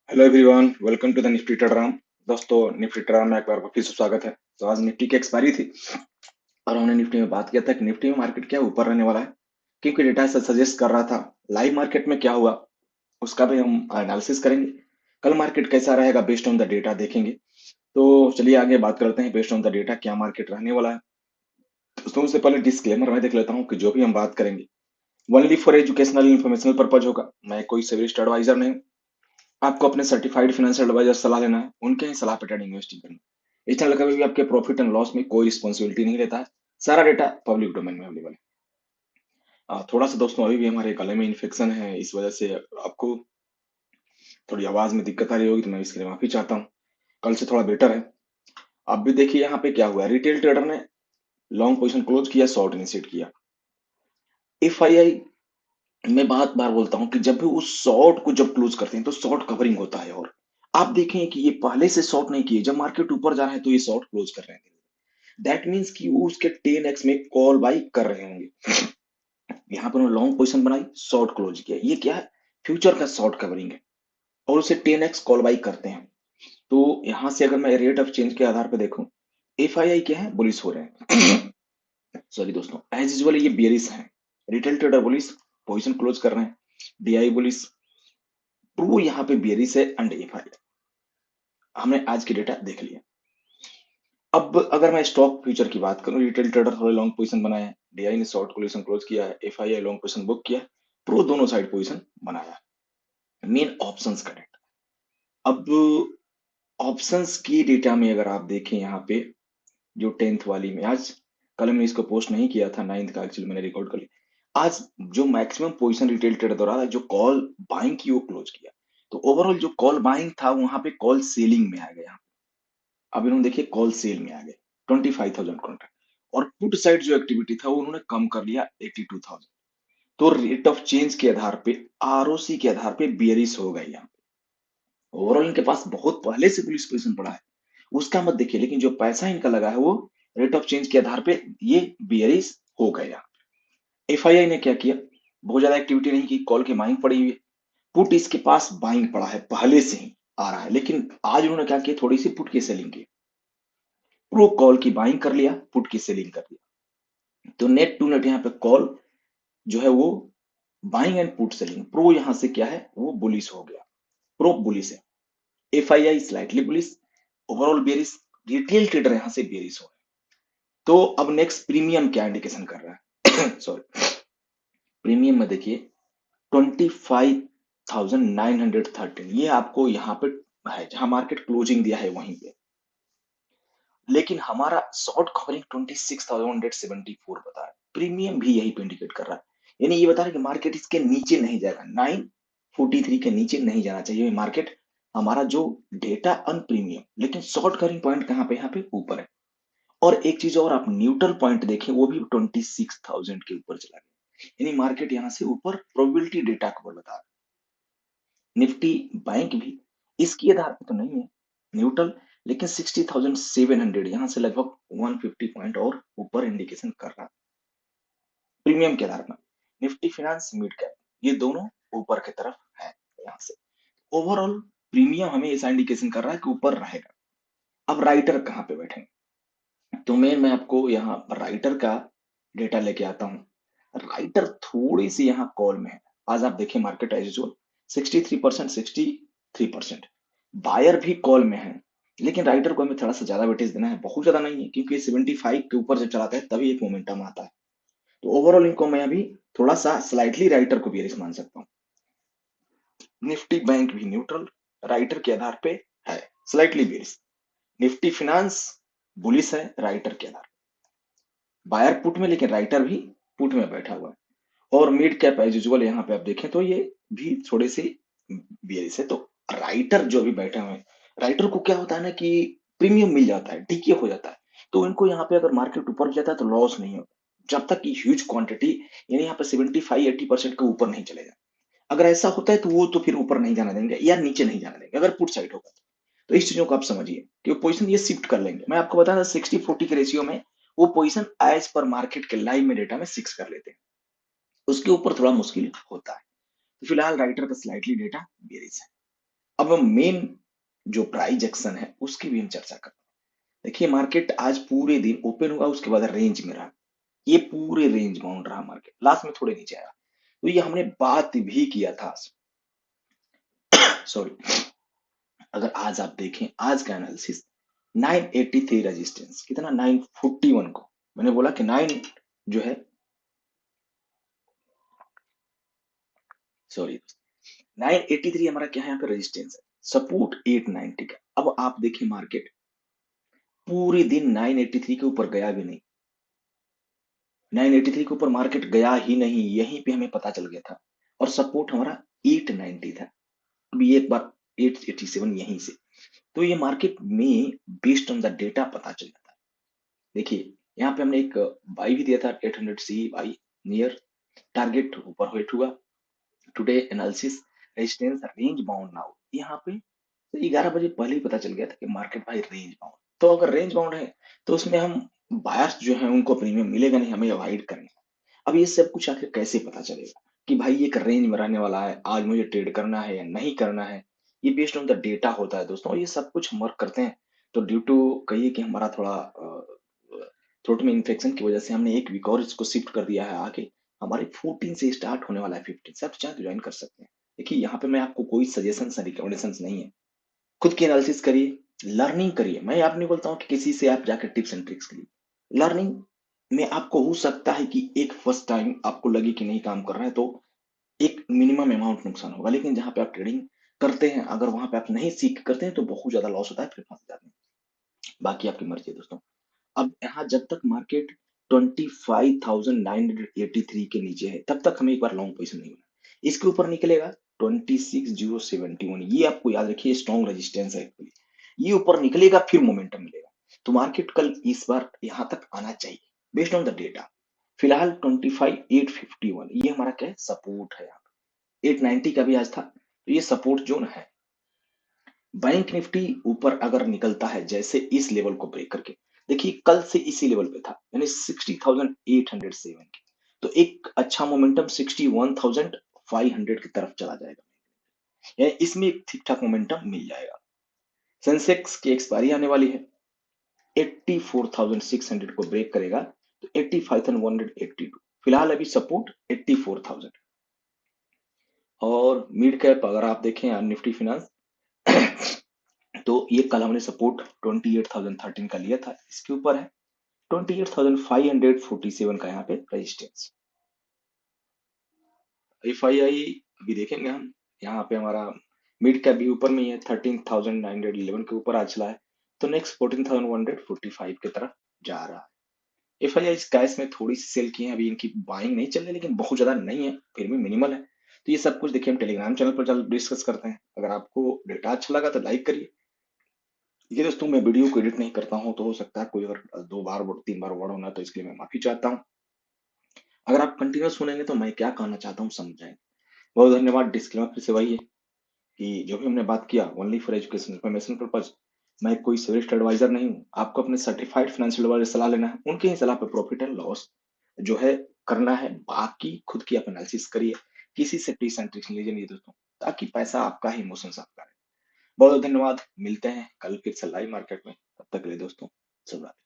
Hello everyone, welcome to the Nifty ट्रेडराम। दोस्तों, Nifty ट्रेडराम में एक बार फिर से स्वागत है। तो आज निफ्टी की एक्सपायरी थी और हमने निफ्टी में बात किया था कि निफ्टी में मार्केट क्या ऊपर रहने वाला है, क्योंकि डेटा ऐसा सजेस्ट कर रहा था। लाइव मार्केट में क्या हुआ उसका भी हम एनालिसिस करेंगे। कल मार्केट कैसा रहेगा बेस्ड ऑन द डेटा देखेंगे। तो चलिए आगे बात करते हैं बेस्ड ऑन द डेटा क्या मार्केट रहने वाला है। दोस्तों, उससे पहले डिस्क्लेमर मैं देख लेता हूँ कि जो भी हम बात करेंगे only for educational informational purpose होगा। मैं कोई सेविस्ट एडवाइजर नहीं हूँ। आपको अपने सर्टिफाइड फाइनेंशियल एडवाइजर सलाह लेना है, उनके ही सलाह पे ट्रेडिंग इन्वेस्टिंग करना है। इस चैनल कभी भी आपके प्रॉफिट एंड लॉस में कोई रिस्पॉन्सिबिलिटी नहीं लेता है। सारा डेटा पब्लिक डोमेन में अवेलेबल है। थोड़ा सा दोस्तों अभी भी हमारे गले में इन्फेक्शन है, इस वजह से आपको थोड़ी आवाज में दिक्कत आ रही होगी, तो मैं इसके लिए माफी चाहता हूँ। कल से थोड़ा बेटर है। अब भी देखिए यहाँ पे क्या हुआ, रिटेल ट्रेडर ने लॉन्ग पोजीशन क्लोज किया, शॉर्ट इनिशिएट किया। एफ आई आई, मैं बात बार बोलता हूँ कि जब भी उस शॉर्ट को जब क्लोज करते हैं तो शॉर्ट कवरिंग होता है। और आप देखें कि ये पहले से शॉर्ट नहीं किए, जब मार्केट ऊपर जा रहा है तो ये शॉर्ट क्लोज कर रहे हैं। दैट मीन्स कि वो उसके 10x में कॉल बाई कर रहे होंगे। यहाँ पर उन्होंने लॉन्ग पोजीशन बनाई, शॉर्ट क्लोज किया। ये क्या है? फ्यूचर का शॉर्ट कवरिंग है और उसे 10x कॉल बाई करते हैं। तो यहां से अगर मैं रेट ऑफ चेंज के आधार पर देखूं, एफ आई आई क्या है, बुलिश हो रहे हैं। सॉरी दोस्तों, एज यूजुअल ये बियरिश है। Retail trader bullish, position close कर रहे हैं। डीआई बुलिश, ट्रू यहाँ पे बियरिश है एंड एफ आई। हमने आज की डेटा देख लिया। अब अगर मैं स्टॉक फ्यूचर की बात करूं, रिटेल ट्रेडर थोड़े लॉन्ग पोजीशन बनाया है, डीआई ने शॉर्ट पोजीशन क्लोज किया है, एफआईआई लॉन्ग पोजीशन बुक किया है, प्रो दोनों साइड पोजीशन बनाया है। मेन ऑप्शंस का डेटा। अब ऑप्शंस की डेटा में अगर आप देखें यहाँ पे, जो 10th वाली में आज, कल मैंने इसको पोस्ट नहीं किया था, 9th का एक्चुअली मैंने रिकॉर्ड कर लिया। आज जो मैक्सिमम पोजीशन रिटेल ट्रेडर द्वारा जो कॉल बाइंग की वो क्लोज किया। तो ओवरऑल जो कॉल बाइंग था वहां पे कॉल सेलिंग में आ गया। अब इन्होंने देखिए कॉल सेल में आ गए 25,000 कॉन्ट्रैक्ट। और पुट साइड जो एक्टिविटी था वो उन्होंने कम कर लिया 82,000। तो रेट ऑफ चेंज के आधार पे, आरओसी के आधार पे बियरिश हो गई यहाँ पे। ओवरऑल इनके पास बहुत पहले से पुलिस पोजीशन पड़ा है, उसका मत देखिए, लेकिन जो पैसा इनका लगा है वो रेट ऑफ चेंज के आधार पे ये बियरिश हो गया। एफआईआई ने क्या किया, बहुत ज्यादा एक्टिविटी नहीं की, कॉल की बाइंग पड़ी हुई है। पुट इसके पास बाइंग पड़ा है, पहले से ही आ रहा है, लेकिन आज उन्होंने क्या किया, थोड़ी सी पुट की सेलिंग की। प्रो कॉल की बाइंग कर लिया, पुट की सेलिंग कर लिया। तो नेट टू नेट यहाँ पे कॉल जो है वो buying and put selling, pro यहाँ से क्या है वो बुलिश हो गया। प्रो बुलिश है, F I I slightly bullish, overall bearish. Retail trader यहाँ से बेरिश हो गए। तो अब नेक्स्ट प्रीमियम क्या इंडिकेशन कर रहा है? सॉरी, प्रीमियम में देखिए 25,913, ये आपको यहाँ पे है जहां मार्केट क्लोजिंग दिया है वहीं पे। लेकिन हमारा शॉर्ट कवरिंग 26,174 बता रहा है, प्रीमियम भी यही पे इंडिकेट कर रहा है। यानी ये बता रहा है कि मार्केट इसके नीचे नहीं जाएगा, 943 के नीचे नहीं जाना चाहिए मार्केट। हमारा जो डेटा अन प्रीमियम, लेकिन शॉर्ट कवरिंग पॉइंट कहाँ पे, यहाँ पे ऊपर है। और एक चीज और, आप न्यूट्रल पॉइंट देखें, वो भी 26,000 के ऊपर चला गया। यानी मार्केट यहाँ से ऊपर प्रोबेबिलिटी डेटा को बता रहा है। निफ्टी बैंक भी इसके आधार पे तो नहीं है, न्यूट्रल, लेकिन 60,700 यहाँ से लगभग 150 पॉइंट और ऊपर इंडिकेशन कर रहा है प्रीमियम के आधार पर। निफ्टी फिनांस मिड कैप, ये दोनों ऊपर की तरफ है यहाँ से। ओवरऑल प्रीमियम हमें ऐसा इंडिकेशन कर रहा है कि ऊपर रहेगा। अब राइटर कहाँ पे बैठेंगे, तो मैं आपको यहाँ राइटर का डेटा लेके आता हूँ। राइटर थोड़ी सी यहाँ कॉल में है। आज आप देखिए मार्केट एज यूजुअल 63%, 63%। बायर भी कॉल में है, लेकिन राइटर को हमें थोड़ा सा ज्यादा वेटेज देना है, बहुत ज्यादा नहीं है, क्योंकि 75 के ऊपर जब चलाता है तभी एक मोमेंटम आता है। तो ओवरऑल इनको मैं अभी थोड़ा सा स्लाइटली राइटर को बेरिश मान सकता हूँ। निफ्टी बैंक भी न्यूट्रल, राइटर के आधार पे है, slightly bearish. Nifty finance bullish है राइटर के आधार, बायर पुट में, लेकिन राइटर भी पुट में बैठा हुआ है। और मिड कैप एज यूजुअल यहाँ पे आप देखें तो ये भी थोड़े से बियरिश है। तो राइटर जो भी बैठे हुए हैं, राइटर को क्या होता है ना कि प्रीमियम मिल जाता है, डीके हो जाता है। तो इनको यहाँ पे अगर मार्केट ऊपर जाता है तो लॉस नहीं होता, जब तक कि ह्यूज क्वांटिटी, यानी यहाँ पे 75-80% के ऊपर नहीं चलेगा। अगर ऐसा होता है तो वो तो फिर ऊपर नहीं जाना देंगे या नीचे नहीं जाना देंगे, अगर पुट साइड होगा तो इस चीजों को आप समझिए कि वो पोजीशन ये शिफ्ट कर लेंगे। मैं आपको बता था 60-40 के रेशियो में वो पोजीशन एज पर मार्केट के लाइव में डेटा में 6 कर लेते हैं, उसके ऊपर थोड़ा मुश्किल होता है। तो फिलहाल राइटर का स्लाइटली डेटा बेरिश है। अब हम मेन जो प्राइस एक्शन है उसकी भी हम चर्चा करते हैं। देखिए मार्केट आज पूरे दिन ओपन हुआ, उसके बाद रेंज में रहा, ये पूरे रेंज बाउंड रहा मार्केट, लास्ट में थोड़े नीचे आया। तो ये हमने बात भी किया था, सॉरी। अगर आज आप देखें आज का एनालिसिस, 983 रेजिस्टेंस, कितना 941 को, मैंने बोला कि 9 जो है, सॉरी, 983 हमारा क्या है यहाँ पे रेजिस्टेंस है, सपोर्ट 890 का। अब आप देखिए मार्केट पूरे दिन 983 के ऊपर गया भी नहीं, 983 के ऊपर मार्केट गया ही नहीं, यहीं पे हमें पता चल गया था। और सपोर्ट हमारा 890 था, अभी एक बार 887 यहीं से। तो ये मार्केट में बेस्ड ऑन द डेटा पता चल जाता है। देखिए यहाँ पे हमने एक बाई भी दिया था, 800 सी बाई नियर, टारगेट ऊपर हिट हुआ। Today analysis, resistance range bound now, यहाँ पे 11 बजे पहले ही पता चल गया था कि मार्केट भाई रेंज बाउंड। तो अगर रेंज बाउंड है तो उसमें हम बायर्स जो है उनको प्रीमियम मिलेगा नहीं, हमें अवॉइड करना है। अब ये सब कुछ आखिर कैसे पता चलेगा कि भाई ये एक रेंज में रहने वाला है, आज मुझे ट्रेड करना है या नहीं करना है? ये बेस्ड ऑन द डेटा होता है दोस्तों, और ये सब कुछ हम वर्क करते हैं। तो ड्यू टू कहिए कि हमारा थोड़ा थ्रोट में इन्फेक्शन की वजह से हमने एक वीक और इसको शिफ्ट कर दिया है आगे। हमारे 14 से स्टार्ट होने वाला है 15, सब चाहे तो ज्वाइन कर सकते हैं। देखिए यहाँ पे मैं आपको कोई सजेशन रिकमेंडेशन नहीं है, खुद की एनालिसिस करिए, लर्निंग करिए। मैं आप नहीं बोलता हूँ कि किसी से आप जाकर टिप्स एंड ट्रिक्स करिए। लर्निंग में आपको हो सकता है कि एक फर्स्ट टाइम आपको लगे कि नहीं काम कर रहा है, तो एक मिनिमम अमाउंट नुकसान होगा, लेकिन जहां पे आप ट्रेडिंग करते हैं अगर वहां पे आप नहीं सीख करते हैं तो बहुत ज्यादा लॉस होता है, फिर फंस जाते हैं। बाकी आपकी मर्जी है दोस्तों। अब यहाँ जब तक मार्केट 25,983 के नीचे है तब तक हमें एक बार लॉन्ग पोजीशन नहीं होना। इसके ऊपर निकलेगा 26,071, ये आपको याद रखिए स्ट्रॉन्ग रेजिस्टेंस है actually। ये ऊपर निकलेगा फिर मोमेंटम मिलेगा। तो मार्केट कल इस बार यहां तक आना चाहिए बेस्ड ऑन द डेटा। फिलहाल 25,851 ये हमारा क्या है, सपोर्ट है। यहाँ 890 का भी आज था, तो ये सपोर्ट जोन है। बैंक निफ्टी ऊपर अगर निकलता है जैसे इस लेवल को ब्रेक करके, देखिए कल से इसी लेवल पे था यानी 60,807 की, तो एक अच्छा मोमेंटम 61,500 की तरफ चला जाएगा, यानी इसमें एक ठीक ठाक मोमेंटम मिल जाएगा। सेंसेक्स की एक्सपायरी आने वाली है, 84,600 को ब्रेक करेगा तो 85,182, फिलहाल अभी सपोर्ट 84,000। और मिड कैप अगर आप देखें निफ्टी फिनांस तो ये कल हमने सपोर्ट 28,013 का लिया था, इसके ऊपर है 28,547 का यहाँ पे रेजिस्टेंस। एफ आई आई अभी देखेंगे हम, यहाँ पे हमारा मिड कैप भी ऊपर में ही है, 13,911 के ऊपर आज चला है, तो नेक्स्ट 14,145 की तरफ जा रहा है। एफ आई आई कैश में थोड़ी सी सेल की है, अभी इनकी बाइंग नहीं चल रही लेकिन बहुत ज्यादा नहीं है, फिर भी मिनिमल है। तो ये सब कुछ देखिए हम टेलीग्राम चैनल पर चल डिस्कस करते हैं। अगर आपको डेटा अच्छा लगा तो लाइक करिए। ये दोस्तों मैं वीडियो को एडिट नहीं करता हूँ, तो हो सकता है कोई अगर 2 बार 3 बार वर्ड होना, तो इसके लिए मैं माफी चाहता हूँ। अगर आप कंटिन्यूस सुनेंगे तो मैं क्या कहना चाहता हूँ समझ जाएंगे। बहुत धन्यवाद। डिस्क्लेमर फिर से वही है कि जो भी हमने बात किया only for education information purpose. मैं कोई सर्विस एडवाइजर नहीं हूँ, आपको अपने सर्टिफाइड फाइनेंशियल एडवाइजर सलाह लेना है, उनकी ही सलाह पे प्रॉफिट एंड लॉस जो है करना है। बाकी खुद की आप एनालिसिस करिए, किसी से टिप्स एंड ट्रिक्स लीजिए नहीं दोस्तों, ताकि पैसा आपका ही, इमोशंस आपका रहे। बहुत बहुत धन्यवाद, मिलते हैं कल फिर से लाइव मार्केट में, तब तक के लिए दोस्तों शुभ रात्रि।